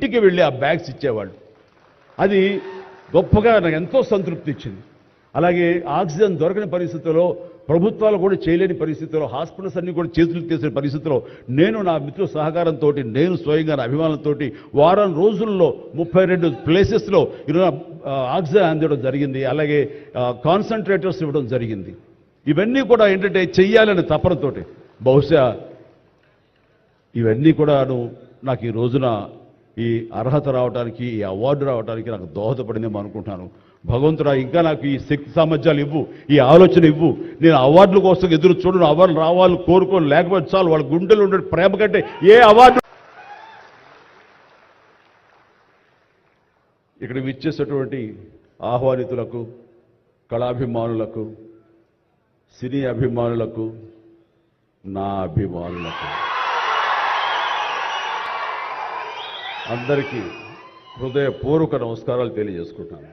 ఇంటికి వెళ్ళి ఆ బ్యాగ్స్ ఇచ్చేవాళ్ళు. అది గొప్పగా నాకు ఎంతో సంతృప్తి ఇచ్చింది. అలాగే ఆక్సిజన్ దొరకని పరిస్థితుల్లో, ప్రభుత్వాలు కూడా చేయలేని పరిస్థితుల్లో, హాస్పిటల్స్ అన్ని కూడా చేతులు తీసిన పరిస్థితుల్లో నేను నా మిత్రుల సహకారంతో, నేను స్వయంగా నా అభిమానులతో వారం రోజుల్లో 32 ప్లేసెస్లో ఈరోజు ఆక్సిజన్ అందించడం జరిగింది. అలాగే కాన్సన్ట్రేటర్స్ ఇవ్వడం జరిగింది. ఇవన్నీ కూడా ఏంటంటే చెయ్యాలనే తపనతోటి. బహుశా ఇవన్నీ కూడాను నాకు ఈ రోజున ఈ అర్హత రావడానికి, ఈ అవార్డు రావడానికి నాకు దోహదపడిందేమో అనుకుంటున్నాను. భగవంతుడా ఇంకా నాకు ఈ శక్తి సామర్థ్యాలు ఇవ్వు, ఈ ఆలోచన ఇవ్వు. నేను అవార్డుల కోసం ఎదురు చూడను, అవార్డులు రావాలి కోరుకోను, లేకపోతే చాలు వాళ్ళ గుండెలు ఉండే ప్రేమ కంటే ఏ అవార్డు. ఇక్కడ విచ్చేసేటువంటి ఆహ్వానితులకు, కళాభిమానులకు, సినీ అభిమానులకు, నా అభిమానులకు అందరికీ హృదయపూర్వక నమస్కారాలు తెలియజేసుకుంటాను.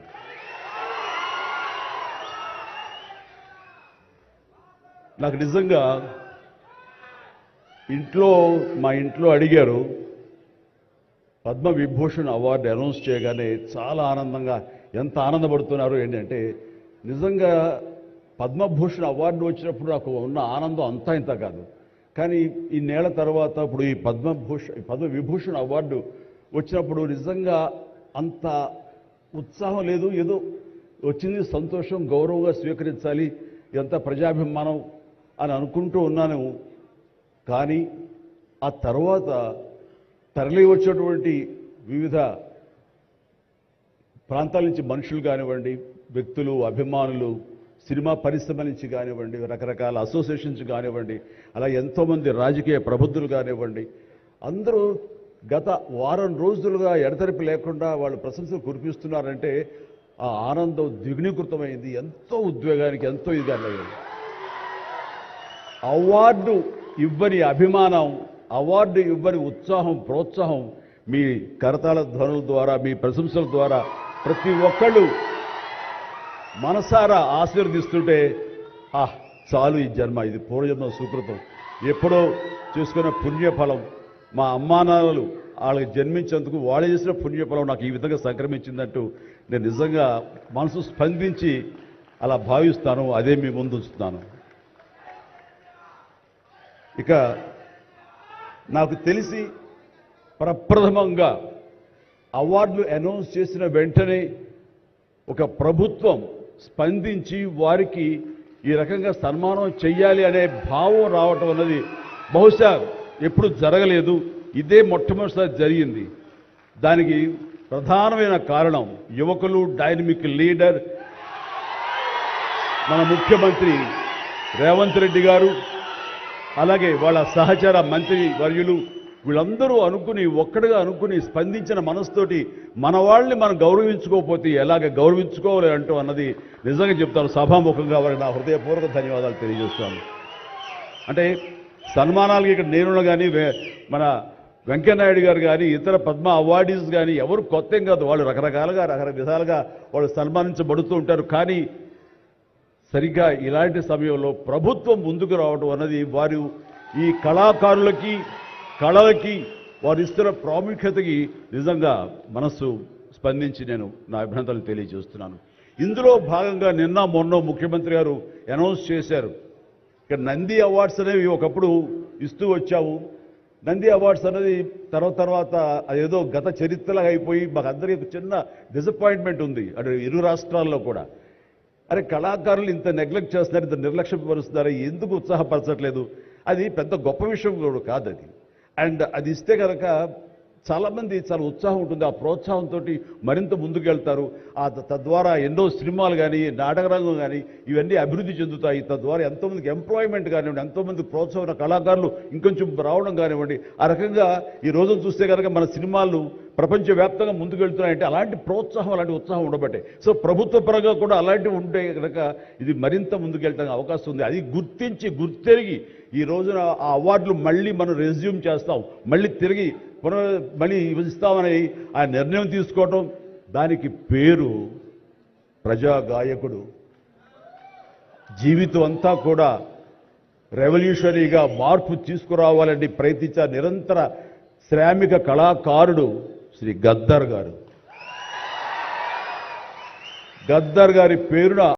నాకు నిజంగా మా ఇంట్లో అడిగారు, పద్మవిభూషణ్ అవార్డు అనౌన్స్ చేయగానే చాలా ఆనందంగా, ఎంత ఆనందపడుతున్నారు ఏంటంటే, నిజంగా పద్మభూషణ్ అవార్డు వచ్చినప్పుడు నాకు ఉన్న ఆనందం అంతా ఇంత కాదు. కానీ ఇన్నేళ్ల తర్వాత ఇప్పుడు ఈ పద్మవిభూషణ్ అవార్డు వచ్చినప్పుడు నిజంగా అంత ఉత్సాహం లేదు. ఏదో వచ్చింది, సంతోషం, గౌరవంగా స్వీకరించాలి, ఎంత ప్రజాభిమానం అని అనుకుంటూ ఉన్నాను. కానీ ఆ తర్వాత తరలి వచ్చేటువంటి వివిధ ప్రాంతాల నుంచి మనుషులు కానివ్వండి, వ్యక్తులు, అభిమానులు, సినిమా పరిశ్రమ నుంచి కానివ్వండి, రకరకాల అసోసియేషన్స్ కానివ్వండి, అలా ఎంతోమంది రాజకీయ ప్రబుద్ధులు కానివ్వండి, అందరూ గత వారం రోజులుగా ఎడతెరిపి లేకుండా వాళ్ళు ప్రశంసలు కురిపిస్తున్నారంటే ఆ ఆనందం ద్విగుణీకృతమైంది. ఎంతో ఉద్వేగానికి, ఎంతో ఇదిగా అయింది. అవార్డు ఇవ్వని అభిమానం, అవార్డు ఇవ్వని ఉత్సాహం, ప్రోత్సాహం మీ కరతాళ ధ్వనుల ద్వారా, మీ ప్రశంసల ద్వారా ప్రతి ఒక్కళ్ళు మనసారా ఆశీర్వదిస్తుంటే చాలు, ఈ జన్మ, ఇది పూర్వజన్మ సుకృతం, ఎప్పుడో చేసుకున్న పుణ్యఫలం, మా అమ్మానాన్నలు వాళ్ళకి జన్మించేందుకు వాళ్ళు చేసిన పుణ్యఫలం నాకు ఈ విధంగా సంక్రమించిందంటూ నేను నిజంగా మనసు స్పందించి అలా భావిస్తాను. అదే మీ ముందు ఉంచుతున్నాను. ఇక నాకు తెలిసి ప్రప్రథమంగా అవార్డులు అనౌన్స్ చేసిన వెంటనే ఒక ప్రభుత్వం స్పందించి వారికి ఈ రకంగా సన్మానం చెయ్యాలి అనే భావం రావటం అన్నది బహుశా ఎప్పుడు జరగలేదు. ఇదే మొట్టమొదటిసారి జరిగింది. దానికి ప్రధానమైన కారణం యువకులు, డైనమిక్ లీడర్, మన ముఖ్యమంత్రి రేవంత్ రెడ్డి గారు, అలాగే వాళ్ళ సహచర మంత్రి వర్యులు, వీళ్ళందరూ ఒక్కడిగా అనుకుని స్పందించిన మనసుతోటి మన వాళ్ళని మనం గౌరవించుకోకపోతే ఎలాగ గౌరవించుకోవాలి అంటూ అన్నది నిజంగా చెప్తాను. సభాముఖంగా వారికి నా హృదయపూర్వక ధన్యవాదాలు తెలియజేస్తాను. అంటే సన్మానాలకి ఇక్కడ నేను కానీ, మన వెంకయ్యనాయుడు గారు కానీ, ఇతర పద్మ అవార్డీస్ కానీ ఎవరు కొత్త ఏం కాదు. వాళ్ళు రకరకాలుగా విధాలుగా వాళ్ళు సన్మానించబడుతూ ఉంటారు. కానీ సరిగ్గా ఇలాంటి సమయంలో ప్రభుత్వం ముందుకు రావడం అన్నది వారు ఈ కళాకారులకి, కళలకి వారు ఇస్తున్న ప్రాముఖ్యతకి నిజంగా మనస్సు స్పందించి నేను నా అభినందనలు తెలియజేస్తున్నాను. ఇందులో భాగంగా నిన్న మొన్న ముఖ్యమంత్రి గారు అనౌన్స్ చేశారు, ఇక్కడ నంది అవార్డ్స్ అనేవి ఒకప్పుడు ఇస్తూ వచ్చాము. నంది అవార్డ్స్ అనేది తర్వాత అదేదో గత చరిత్రలాగా అయిపోయి మాకు అందరికీ చిన్న డిసప్పాయింట్మెంట్ ఉంది అంటే ఇరు రాష్ట్రాల్లో కూడా. అరే, కళాకారులు ఇంత నెగ్లెక్ట్ చేస్తున్నారు, ఇంత నిర్లక్ష్యపరుస్తున్నారు, ఎందుకు ఉత్సాహపరచట్లేదు? అది పెద్ద గొప్ప విషయం కూడా కాదు అది. అండ్ అది ఇస్తే కనుక చాలామంది చాలా ఉత్సాహం ఉంటుంది. ఆ ప్రోత్సాహంతో మరింత ముందుకెళ్తారు. తద్వారా ఎన్నో సినిమాలు కానీ, నాటకరంగం కానీ ఇవన్నీ అభివృద్ధి చెందుతాయి. తద్వారా ఎంతోమందికి ఎంప్లాయ్మెంట్ కానివ్వండి, ఎంతోమంది ప్రోత్సాహం కళాకారులు ఇంకొంచెం రావడం కానివ్వండి. ఆ రకంగా ఈ రోజున చూస్తే కనుక మన సినిమాలు ప్రపంచవ్యాప్తంగా ముందుకెళ్తున్నాయంటే అలాంటి ప్రోత్సాహం, అలాంటి ఉత్సాహం ఉండబట్టే. సో ప్రభుత్వ పరంగా కూడా అలాంటివి ఉంటే కనుక ఇది మరింత ముందుకెళ్ళడానికి అవకాశం ఉంది. అది గుర్తెరిగి ఈ రోజున ఆ అవార్డులు మళ్ళీ మనం రెజ్యూమ్ చేస్తాం, మళ్ళీ తిరిగి మళ్ళీ ఇస్తామని ఆ నిర్ణయం తీసుకోవటం, దానికి పేరు ప్రజాగాయకుడు. జీవితం అంతా కూడా రెవల్యూషనరీగా మార్పు తీసుకురావాలని ప్రయత్నించే నిరంతర శ్రామిక కళాకారుడు శ్రీ గద్దర్ గారు. గద్దర్ గారి పేరున